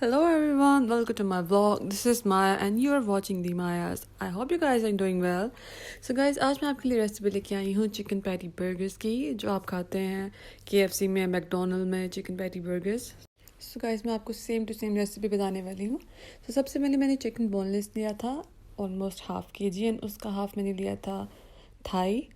Hello everyone, welcome to my vlog. This is Maya and you are watching the Mayas. I hope you guys are doing well. So guys, आज मैं आपके लिए recipe लेके आई हूँ chicken patty burgers की, जो आप खाते हैं KFC में, मैकडोनल्ड में chicken patty burgers. So guys, मैं आपको सेम टू सेम रेसिपी बताने वाली हूँ. तो सबसे पहले मैंने चिकन बोनलेस लिया था ऑलमोस्ट हाफ kg एंड उसका हाफ मैंने लिया था थाई.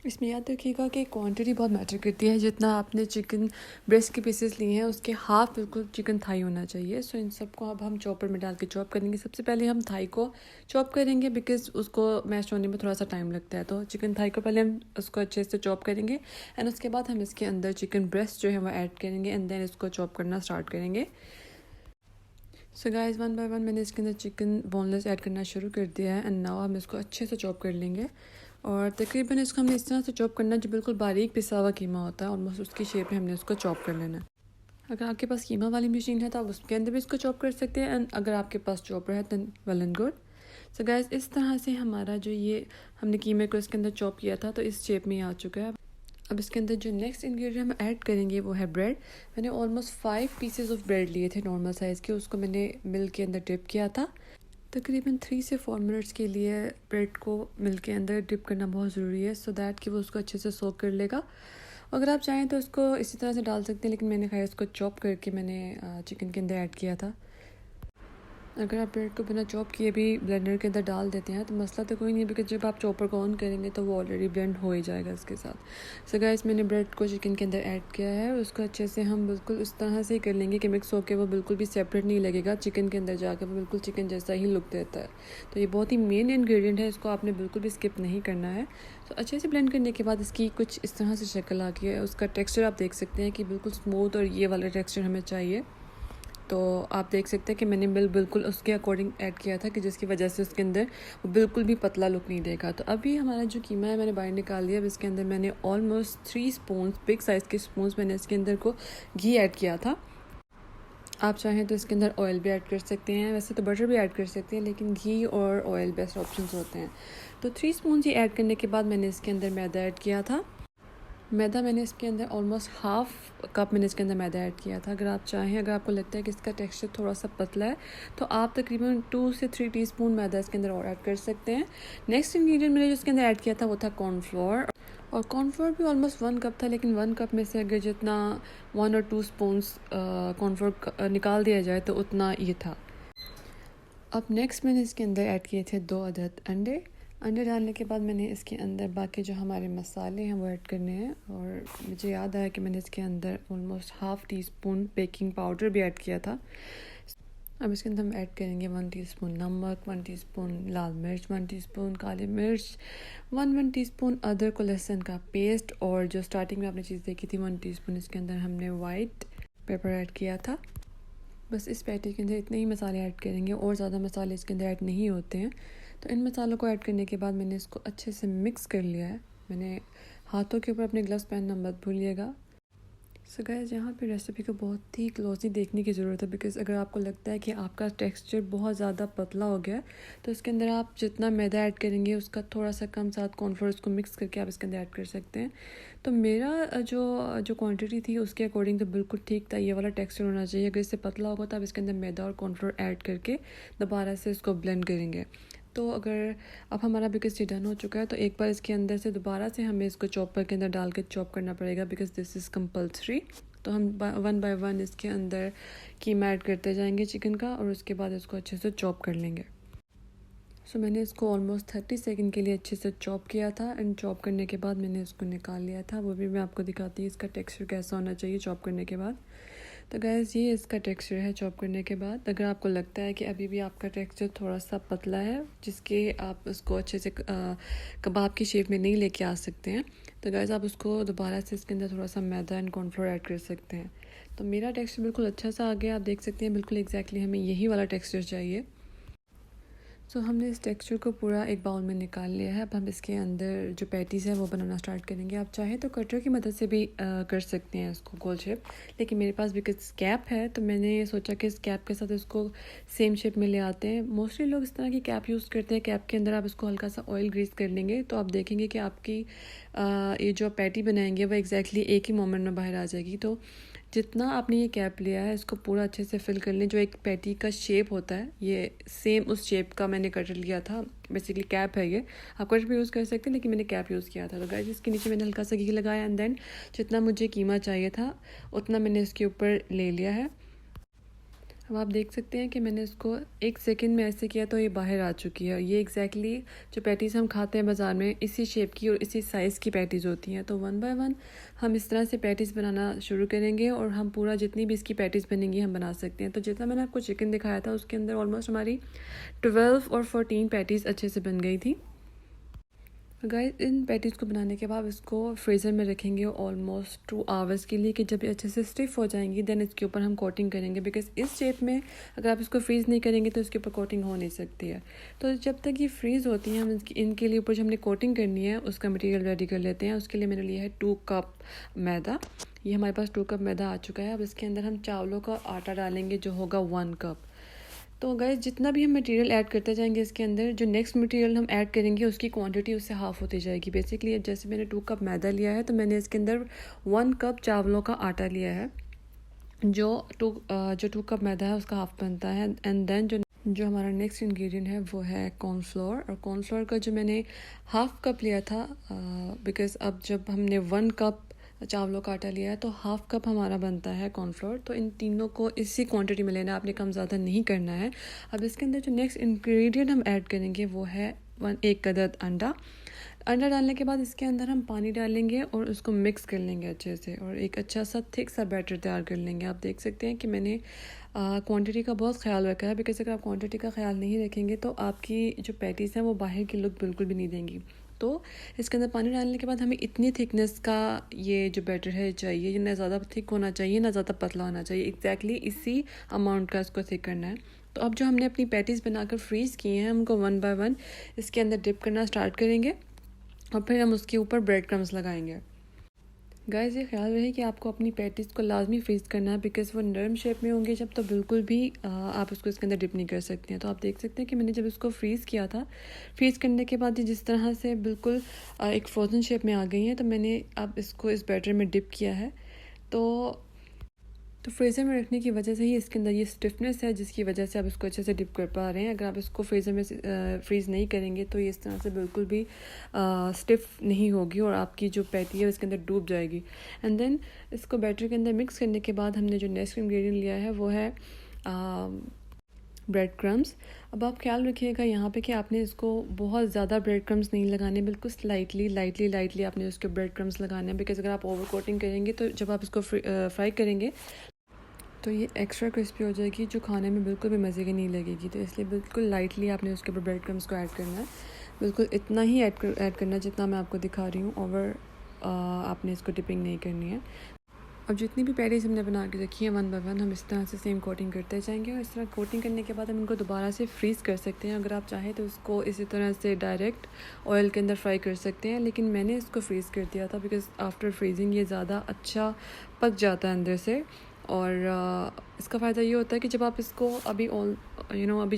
इसमें याद रखिएगा कि क्वांटिटी बहुत मैटर करती है. जितना आपने चिकन ब्रेस्ट के पीसेस लिए हैं उसके हाफ बिल्कुल चिकन थाई होना चाहिए. सो इन सबको अब हम चॉपर में डाल के चॉप करेंगे. सबसे पहले हम थाई को चॉप करेंगे बिकॉज उसको मैश होने में थोड़ा सा टाइम लगता है. तो चिकन थाई को पहले हम उसको अच्छे से चॉप करेंगे एंड उसके बाद हम इसके अंदर चिकन ब्रेस्ट जो है वो ऐड करेंगे एंड देन इसको चॉप करना स्टार्ट करेंगे. So guys, one by one मैंने इसके अंदर चिकन बोनलेस ऐड करना शुरू कर दिया है एंड नाउ हम इसको अच्छे से चॉप कर लेंगे. और तकरीबन इसको हमने इस तरह से चॉप करना है जो बिल्कुल बारीक पिसा हुआ कीमा होता है, ऑलमोस्ट उसकी शेप में हमने उसको चॉप कर लेना है. अगर आपके पास कीमा वाली मशीन है तो आप उसके अंदर भी इसको चॉप कर सकते हैं एंड अगर आपके पास चॉपर है तो well and good. So guys, इस तरह से हमारा जो ये हमने कीमे को इसके अंदर चॉप किया था तो इस शेप में ही आ चुका है. अब इसके अंदर जो नेक्स्ट इंग्रेडिएंट हम ऐड करेंगे वो है ब्रेड. मैंने ऑलमोस्ट 5 पीसेज ऑफ ब्रेड लिए थे नॉर्मल साइज़ के. उसको मैंने मिल्क के अंदर डिप किया था. तकरीबन 3 से 4 मिनट्स के लिए ब्रेड को मिल्क के अंदर डिप करना बहुत ज़रूरी है सो दैट कि वो उसको अच्छे से सोक कर लेगा. अगर आप चाहें तो उसको इसी तरह से डाल सकते हैं, लेकिन मैंने खाया उसको चॉप करके मैंने चिकन के अंदर ऐड किया था. अगर आप ब्रेड को बिना चॉप किए भी ब्लेंडर के अंदर डाल देते हैं तो मसला तो कोई नहीं है, बिकॉज जब आप चॉपर को ऑन करेंगे तो वो ऑलरेडी ब्लेंड हो ही जाएगा इसके साथ. सो गाइस, मैंने ब्रेड को चिकन के अंदर ऐड किया है और उसको अच्छे से हम बिल्कुल उस तरह से कर लेंगे कि मिक्स होकर वो बिल्कुल भी सेपरेट नहीं लगेगा. चिकन के अंदर जाकर वो बिल्कुल चिकन जैसा ही लुक देता है. तो ये बहुत ही मेन इन्ग्रीडियंट है, इसको आपने बिल्कुल भी स्किप नहीं करना है. तो अच्छे से ब्लेंड करने के बाद इसकी कुछ इस तरह से शक्ल आ गई है. उसका टेक्स्चर आप देख सकते हैं कि बिल्कुल स्मूथ और ये वाला टेक्स्चर हमें चाहिए. तो आप देख सकते हैं कि मैंने मिल्क बिल्कुल उसके अकॉर्डिंग ऐड किया था कि जिसकी वजह से उसके अंदर वो बिल्कुल भी पतला लुक नहीं देगा. तो अभी हमारा जो कीमा है मैंने बाहर निकाल लिया. अब इसके अंदर मैंने ऑलमोस्ट 3 स्पून बिग साइज़ के स्पून मैंने इसके अंदर को घी ऐड किया था. आप चाहें तो इसके अंदर ऑयल भी ऐड कर सकते हैं, वैसे तो बटर भी ऐड कर सकते हैं, लेकिन घी और ऑयल बेस्ट ऑप्शंस होते हैं. तो 3 स्पून ही ऐड करने के बाद मैंने इसके अंदर मैदा ऐड किया था. मैदा मैंने इसके अंदर ऑलमोस्ट हाफ कप मैंने इसके अंदर मैदा ऐड किया था. अगर आप चाहें, अगर आपको लगता है कि इसका टेक्सचर थोड़ा सा पतला है तो आप तकरीबन 2 से 3 टीस्पून मैदा इसके अंदर और ऐड कर सकते हैं. नेक्स्ट इंग्रेडिएंट मैंने जो इसके अंदर ऐड किया था वो था कॉर्नफ्लोर. और कॉर्नफ्लोर भी ऑलमोस्ट 1 कप था, लेकिन 1 कप में से अगर जितना 1 और 2 स्पून्स कॉर्नफ्लोर निकाल दिया जाए तो उतना ये था. अब नेक्स्ट मैंने इसके अंदर ऐड किए थे 2 अदद अंडे. अंडे डालने के बाद मैंने इसके अंदर बाकी जो हमारे मसाले हैं वो ऐड करने हैं. और मुझे याद आया कि मैंने इसके अंदर almost half tea spoon baking powder भी ऐड किया था. अब इसके अंदर हम ऐड करेंगे 1 टीस्पून नमक, 1 टीस्पून लाल मिर्च, 1 टीस्पून काली मिर्च, 1 टीस्पून अदरक और लहसुन का पेस्ट. और जो स्टार्टिंग में आपने चीज़ देखी थी 1 टीस्पून इसके अंदर हमने वाइट पेपर ऐड किया था. बस इस पैटी के अंदर इतने ही मसाले ऐड करेंगे और ज़्यादा मसाले इसके अंदर ऐड नहीं होते हैं. तो इन मसालों को ऐड करने के बाद मैंने इसको अच्छे से मिक्स कर लिया है. मैंने हाथों के ऊपर अपने ग्लव्स पहनना मत भूलिएगा. सो गाइस, यहाँ पे रेसिपी को बहुत ही क्लोजली देखने की ज़रूरत है, बिकॉज़ अगर आपको लगता है कि आपका टेक्सचर बहुत ज़्यादा पतला हो गया है तो इसके अंदर आप जितना मैदा ऐड करेंगे उसका थोड़ा सा कम साथ कॉर्नफ्लोर को मिक्स करके आप इसके अंदर ऐड कर सकते हैं. तो मेरा जो क्वांटिटी थी उसके अकॉर्डिंग तो बिल्कुल ठीक था. ये वाला टेक्सचर होना चाहिए. अगर इससे पतला होगा तो आप इसके अंदर मैदा और कॉर्नफ्लोर ऐड करके दोबारा से इसको ब्लेंड करेंगे. तो अगर अब हमारा बिकॉज ये डन हो चुका है तो एक बार इसके अंदर से दोबारा से हमें इसको चॉपर के अंदर डाल के चॉप करना पड़ेगा, बिकॉज दिस इज़ कंपल्सरी. तो हम 1 बाय 1 इसके अंदर कीमा ऐड करते जाएंगे चिकन का और उसके बाद इसको अच्छे से चॉप कर लेंगे. सो मैंने इसको ऑलमोस्ट 30 सेकंड के लिए अच्छे से चॉप किया था एंड चॉप करने के बाद मैंने इसको निकाल लिया था. वो भी मैं आपको दिखाती हूँ इसका टेक्सचर कैसा होना चाहिए चॉप करने के बाद. तो गैस, ये इसका टेक्सचर है चॉप करने के बाद. अगर आपको लगता है कि अभी भी आपका टेक्सचर थोड़ा सा पतला है जिसके आप उसको अच्छे से कबाब की शेप में नहीं लेके आ सकते हैं, तो गैस आप उसको दोबारा से इसके अंदर थोड़ा सा मैदा एंड कॉर्नफ्लोर ऐड कर सकते हैं. तो मेरा टेक्सचर बिल्कुल अच्छा सा आ गया. आप देख सकते हैं बिल्कुल एग्जैक्टली हमें यही वाला टेक्सचर चाहिए. सो हमने इस टेक्सचर को पूरा एक बाउल में निकाल लिया है. अब हम इसके अंदर जो पैटीज़ है वो बनाना स्टार्ट करेंगे. आप चाहें तो कटर की मदद से भी कर सकते हैं इसको गोल शेप, लेकिन मेरे पास बिकॉज कैप है तो मैंने ये सोचा कि इस कैप के साथ इसको सेम शेप में ले आते हैं. मोस्टली लोग इस तरह की कैप यूज़ करते हैं. कैप के अंदर आप इसको हल्का सा ऑयल ग्रीस कर लेंगे तो आप देखेंगे कि आपकी ये जो पैटी बनाएंगे वो एग्जैक्टली एक ही मोमेंट में बाहर आ जाएगी. तो जितना आपने ये कैप लिया है इसको पूरा अच्छे से फिल कर लें। जो एक पैटी का शेप होता है ये सेम उस शेप का मैंने कटर लिया था। बेसिकली कैप है ये, आप कटर भी यूज़ कर सकते हैं लेकिन मैंने कैप यूज़ किया था। तो गाइस इसके नीचे मैंने हल्का सा घी लगाया एंड देन जितना मुझे कीमा चाहिए था उतना मैंने इसके ऊपर ले लिया है। अब आप देख सकते हैं कि मैंने इसको 1 सेकंड में ऐसे किया तो ये बाहर आ चुकी है। ये एग्जैक्टली जो पैटीज़ हम खाते हैं बाज़ार में इसी शेप की और इसी साइज़ की पैटीज़ होती हैं। तो 1 बाय 1 हम इस तरह से पैटीज़ बनाना शुरू करेंगे और हम पूरा जितनी भी इसकी पैटीज़ बनेंगी हम बना सकते हैं। तो जितना मैंने आपको चिकन दिखाया था उसके अंदर ऑलमोस्ट हमारी 12 और 14 पैटीज़ अच्छे से बन गई थी। गाइस इन पैटीज़ को बनाने के बाद इसको फ्रीज़र में रखेंगे ऑलमोस्ट 2 आवर्स के लिए कि जब ये अच्छे से स्टिफ़ हो जाएंगी देन इसके ऊपर हम कोटिंग करेंगे। बिकॉज इस शेप में अगर आप इसको फ्रीज़ नहीं करेंगे तो इसके ऊपर कोटिंग हो नहीं सकती है। तो जब तक ये फ्रीज़ होती हैं हम इनके लिए ऊपर जो हमने कोटिंग करनी है उसका मटीरियल रेडी कर लेते हैं। उसके लिए मैंने लिया है 2 कप मैदा। ये हमारे पास 2 कप मैदा आ चुका है। अब इसके अंदर हम चावलों का आटा डालेंगे जो होगा 1 कप। तो गाइस जितना भी हम मटेरियल ऐड करते जाएंगे इसके अंदर जो नेक्स्ट मटेरियल हम ऐड करेंगे उसकी क्वांटिटी उससे हाफ़ होती जाएगी। बेसिकली जैसे मैंने 2 कप मैदा लिया है तो मैंने इसके अंदर 1 कप चावलों का आटा लिया है जो 2 कप मैदा है उसका हाफ़ बनता है। एंड देन जो हमारा नेक्स्ट इंग्रेडिएंट है वो है कॉर्नफ्लोर। और कॉर्नफ्लोर का जो मैंने हाफ़ कप लिया था बिकॉज़ अब जब हमने 1 कप चावलों का आटा लिया है तो हाफ़ कप हमारा बनता है कॉर्नफ्लोर। तो इन तीनों को इसी क्वांटिटी में लेना, आपने कम ज़्यादा नहीं करना है। अब इसके अंदर जो नेक्स्ट इंग्रेडिएंट हम ऐड करेंगे वो है 1 अदद अंडा। अंडा डालने के बाद इसके अंदर हम पानी डालेंगे और उसको मिक्स कर लेंगे अच्छे से और एक अच्छा सा थिक सा बैटर तैयार कर लेंगे। आप देख सकते हैं कि मैंने क्वांटिटी का बहुत ख्याल रखा है बिकॉज अगर आप क्वांटिटी का ख्याल नहीं रखेंगे तो आपकी जो पैटीज़ हैं वो बाहर की लुक बिल्कुल भी नहीं देंगी। तो इसके अंदर पानी डालने के बाद हमें इतनी थिकनेस का ये जो बैटर है चाहिए, ये ना ज़्यादा थिक होना चाहिए ना ज़्यादा पतला होना चाहिए। एग्जैक्टली इसी अमाउंट का इसको थिक करना है। तो अब जो हमने अपनी पैटीज़ बनाकर फ्रीज़ किए हैं हमको 1 बाय 1 इसके अंदर डिप करना स्टार्ट करेंगे और फिर हम उसके ऊपर ब्रेड क्रम्स लगाएंगे। गाइस ये ख्याल रहे कि आपको अपनी पैटीज़ को लाजमी फ्रीज़ करना है बिकॉज़ वो नरम शेप में होंगे जब तो बिल्कुल भी आप उसको इसके अंदर डिप नहीं कर सकते हैं। तो आप देख सकते हैं कि मैंने जब इसको फ्रीज़ किया था, फ्रीज़ करने के बाद ये जिस तरह से बिल्कुल एक फ्रोज़न शेप में आ गई हैं तो मैंने अब इसको इस बैटर में डिप किया है। तो फ्रीज़र में रखने की वजह से ही इसके अंदर ये स्टिफनेस है जिसकी वजह से आप इसको अच्छे से डिप कर पा रहे हैं। अगर आप इसको फ्रीज़र में फ्रीज़ नहीं करेंगे तो ये इस तरह से बिल्कुल भी स्टिफ नहीं होगी और आपकी जो पैटी है उसके अंदर डूब जाएगी। एंड देन इसको बैटर के अंदर मिक्स करने के बाद हमने जो नेक्स्ट इंग्रेडिएंट लिया है वो है ब्रेड क्रम्स। अब आप ख्याल रखिएगा यहाँ पे कि आपने इसको बहुत ज़्यादा ब्रेड क्रम्स नहीं लगाने, बिल्कुल लाइटली आपने उसके ब्रेड क्रम्स लगाने हैं। बिकॉज अगर आप ओवर कोटिंग करेंगे तो जब आप इसको फ्राई करेंगे तो ये एक्स्ट्रा क्रिस्पी हो जाएगी जो खाने में बिल्कुल भी मज़े की नहीं लगेगी। तो इसलिए बिल्कुल लाइटली आपने उसके ऊपर ब्रेड क्रम्स को ऐड करना है। बिल्कुल इतना ही ऐड करना है जितना मैं आपको दिखा रही हूँ। ओवर आपने इसको डिपिंग नहीं करनी है। अब जितनी भी पैटीज़ हमने बना के रखी है 1 बाय 1 हम इस तरह से सेम कोटिंग करते जाएंगे और इस तरह कोटिंग करने के बाद हम इनको दोबारा से फ्रीज़ कर सकते हैं। अगर आप चाहें तो इसको इसी तरह से डायरेक्ट ऑयल के अंदर फ्राई कर सकते हैं, लेकिन मैंने इसको फ्रीज़ कर दिया था बिकॉज़ आफ्टर फ्रीजिंग ये ज़्यादा अच्छा पक जाता है अंदर से। और इसका फ़ायदा ये होता है कि जब आप इसको अभी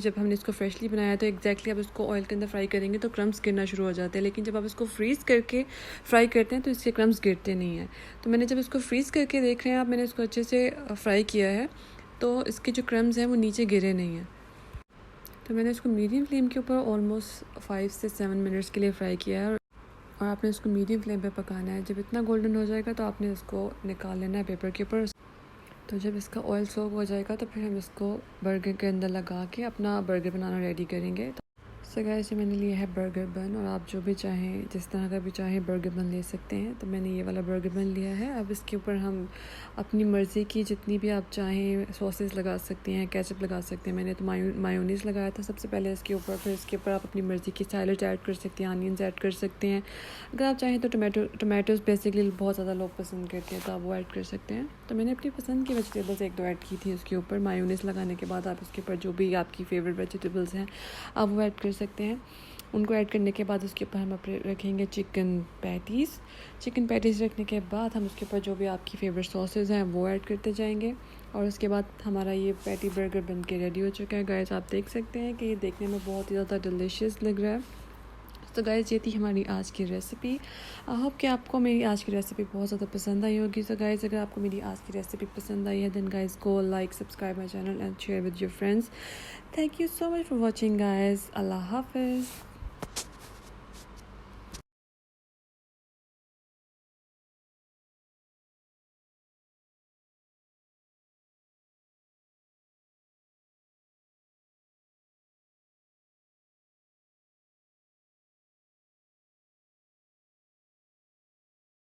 जब हमने इसको फ्रेशली बनाया तो एग्जैक्टली आप इसको ऑयल के अंदर फ्राई करेंगे तो क्रम्स गिरना शुरू हो जाते हैं, लेकिन जब आप इसको फ्रीज़ करके फ्राई करते हैं तो इसके क्रम्स गिरते नहीं हैं। तो मैंने जब इसको फ्रीज़ करके देख रहे हैं आप, मैंने इसको अच्छे से फ्राई किया है तो इसके जो क्रम्स हैं वो नीचे गिरे नहीं हैं। तो मैंने इसको मीडियम फ्लेम के ऊपर ऑलमोस्ट 5 से 7 मिनट्स के लिए फ्राई किया है और आपने इसको मीडियम फ्लेम पे पकाना है। जब इतना गोल्डन हो जाएगा तो आपने इसको निकाल लेना है पेपर के ऊपर। तो जब इसका ऑयल सोक हो जाएगा तो फिर हम इसको बर्गर के अंदर लगा के अपना बर्गर बनाना रेडी करेंगे। सो गाइस ये मैंने लिया है बर्गर बन और आप जो भी चाहें जिस तरह का भी चाहें बर्गर बन ले सकते हैं। तो मैंने ये वाला बर्गर बन लिया है। अब इसके ऊपर हम अपनी मर्ज़ी की जितनी भी आप चाहें सॉसेस लगा सकते हैं, केचप लगा सकते हैं। मैंने तो मायोनीज़ लगाया था सबसे पहले इसके ऊपर, फिर इसके ऊपर आप अपनी मर्ज़ी की सैलड ऐड कर सकते हैं, अनियंस ऐड कर सकते हैं। अगर आप चाहें तो टमाटोज़ बेसिकली बहुत ज़्यादा लोग पसंद करते हैं तो आप वो ऐड कर सकते हैं। तो मैंने अपनी पसंद की वेजिटेबल्स 1-2 ऐड की थी उसके ऊपर। मायोनीज़ लगाने के बाद आप उसके ऊपर जो भी आपकी फेवरेट वेजिटेबल्स हैं आप वो ऐड कर सकते हैं। उनको ऐड करने के बाद उसके ऊपर हम रखेंगे चिकन पैटीज़ रखने के बाद हम उसके ऊपर जो भी आपकी फेवरेट सॉसेज हैं वो ऐड करते जाएंगे और उसके बाद हमारा ये पैटी बर्गर बन के रेडी हो चुका है। गाइस आप देख सकते हैं कि ये देखने में बहुत ही ज़्यादा डिलीशियस लग रहा है। तो गाइज़ ये थी हमारी आज की रेसिपी। आई होप कि आपको मेरी आज की रेसिपी बहुत ज़्यादा पसंद आई होगी। सो गाइज़ अगर आपको मेरी आज की रेसिपी पसंद आई है then guys go like subscribe my channel and share with your friends. Thank you so much for watching guys. अल्लाह हाफिज़।